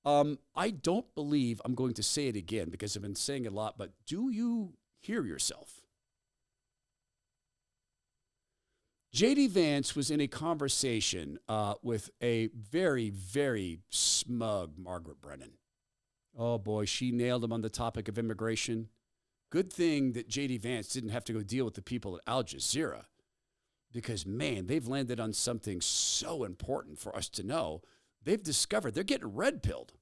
I don't believe, I'm going to say it again because I've been saying it a lot, but do you hear yourself? JD Vance was in a conversation with a very, very smug Margaret Brennan. Oh boy, she nailed him on the topic of immigration. Good thing that JD Vance didn't have to go deal with the people at Al Jazeera because, man, they've landed on something so important for us to know. They've discovered they're getting red-pilled.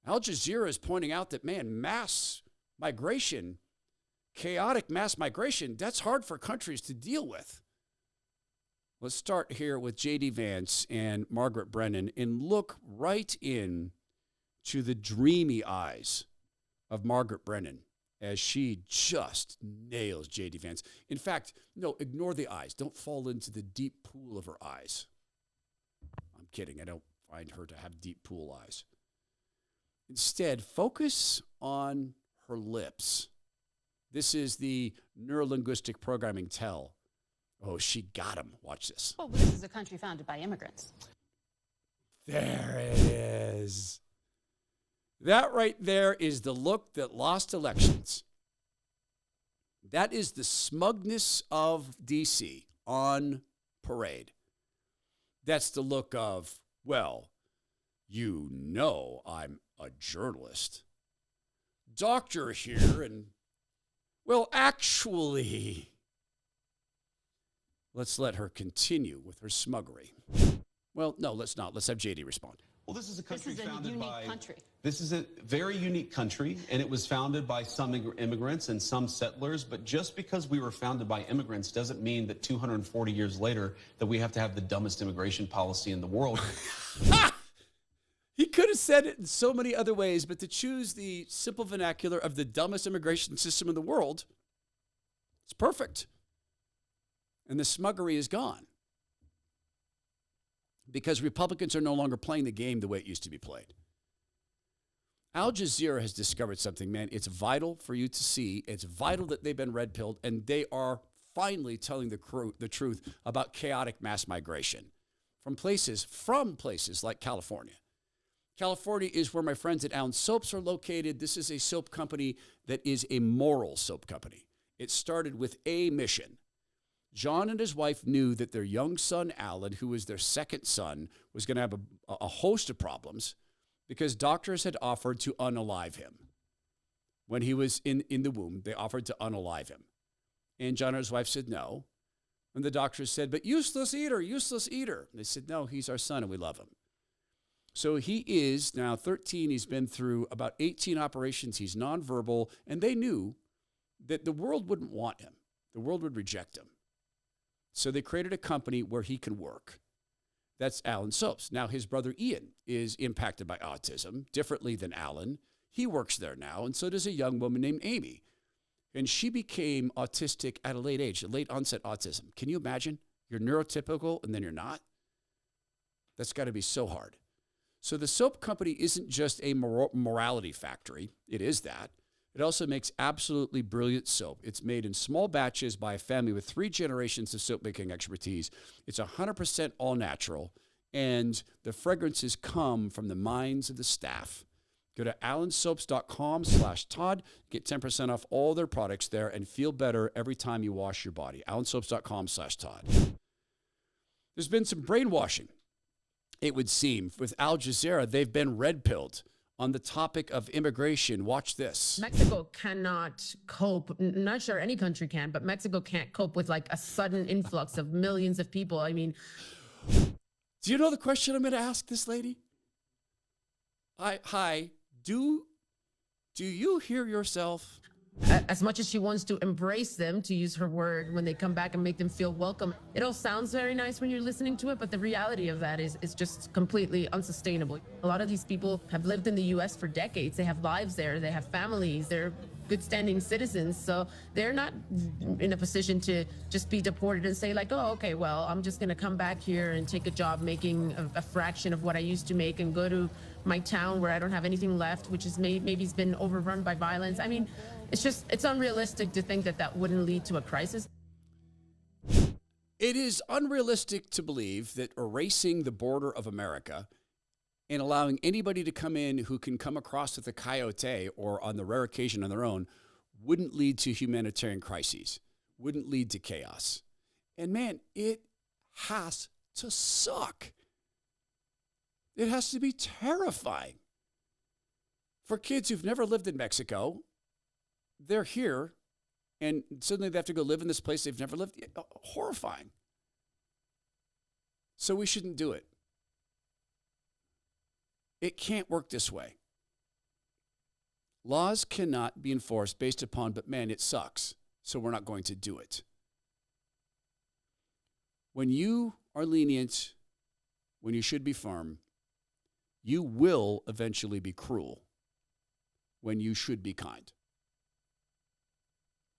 Al Jazeera is pointing out that, man, mass migration, chaotic mass migration, that's hard for countries to deal with. Let's start here with JD Vance and Margaret Brennan and look right in to the dreamy eyes of Margaret Brennan as she just nails JD Vance. In fact, no, ignore the eyes. Don't fall into the deep pool of her eyes. I'm kidding. I don't find her to have deep pool eyes. Instead, focus on her lips. This is the neurolinguistic programming tell. Oh, she got him. Watch this. Well, this is a country founded by immigrants. There it is. That right there is the look that lost elections. That is the smugness of D.C. on parade. That's the look of, well, you know I'm a journalist. Doctor here, and, well, actually, let's let her continue with her smuggery. Well, no, let's not. Let's have JD respond. Well, this is a country This is a founded unique by. country. This is a very unique country, and it was founded by some immigrants and some settlers. But just because we were founded by immigrants doesn't mean that 240 years later that we have to have the dumbest immigration policy in the world. He could have said it in so many other ways, but to choose the simple vernacular of the dumbest immigration system in the world, it's perfect. And the smuggery is gone. Because Republicans are no longer playing the game the way it used to be played. Al Jazeera has discovered something, man. It's vital for you to see. It's vital that they've been red-pilled, and they are finally telling the truth about chaotic mass migration from places like California. California is where my friends at Allen Soaps are located. This is a soap company that is a moral soap company. It started with a mission. John and his wife knew that their young son, Alan, who was their second son, was going to have a host of problems because doctors had offered to unalive him. When he was in the womb, they offered to unalive him. And John and his wife said no. And the doctors said, but useless eater, useless eater. And they said, no, he's our son and we love him. So he is now 13. He's been through about 18 operations. He's nonverbal. And they knew that the world wouldn't want him. The world would reject him. So they created a company where he can work. That's Allen Soaps. Now, his brother Ian is impacted by autism differently than Alan. He works there now, and so does a young woman named Amy. And she became autistic at a late age, late onset autism. Can you imagine? You're neurotypical, and then you're not? That's got to be so hard. So the soap company isn't just a morality factory. It is that. It also makes absolutely brilliant soap. It's made in small batches by a family with 3 generations of soap making expertise. It's 100% all natural, and the fragrances come from the minds of the staff. Go to allensoaps.com/Todd. Get 10% off all their products there and feel better every time you wash your body. allensoaps.com/Todd. There's been some brainwashing, it would seem. With Al Jazeera, they've been red-pilled on the topic of immigration. Watch this. Mexico cannot cope. Not sure any country can, but Mexico can't cope with like a sudden influx of millions of people. I mean, do you know the question I'm going to ask this lady? Hi, do you hear yourself? As much as she wants to embrace them, to use her word, when they come back and make them feel welcome, it all sounds very nice when you're listening to it, but the reality of that is just completely unsustainable. A lot of these people have lived in the U.S. for decades. They have lives there. They have families. They're good standing citizens. So they're not in a position to just be deported and say like, oh, okay, well, I'm just going to come back here and take a job making a fraction of what I used to make and go to my town where I don't have anything left, which is maybe it's been overrun by violence. I mean, it's unrealistic to think that wouldn't lead to a crisis. It is unrealistic to believe that erasing the border of America and allowing anybody to come in who can come across with a coyote or on the rare occasion on their own wouldn't lead to humanitarian crises, wouldn't lead to chaos. And man, it has to suck. It has to be terrifying. For kids who've never lived in Mexico, they're here, and suddenly they have to go live in this place they've never lived. Horrifying. So we shouldn't do it. It can't work this way. Laws cannot be enforced based upon, but man, it sucks, so we're not going to do it. When you are lenient, when you should be firm, you will eventually be cruel when you should be kind.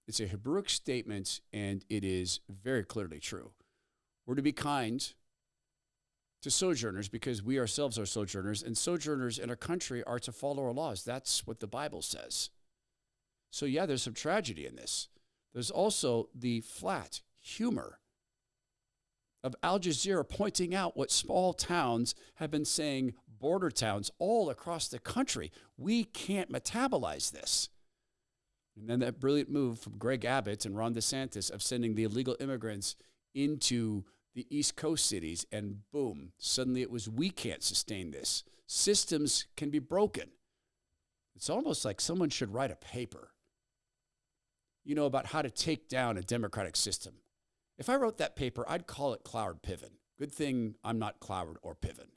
It's a Hebrewic statement, and it is very clearly true. We're to be kind to sojourners because we ourselves are sojourners, and sojourners in our country are to follow our laws. That's what the Bible says. So yeah, there's some tragedy in this. There's also the flat humor of Al Jazeera pointing out what small towns have been saying, border towns all across the country. We can't metabolize this. And then that brilliant move from Greg Abbott and Ron DeSantis of sending the illegal immigrants into the East Coast cities, and boom, suddenly it was, we can't sustain this. Systems can be broken. It's almost like someone should write a paper, about how to take down a democratic system. If I wrote that paper, I'd call it Cloward Piven. Good thing I'm not Cloward or Piven.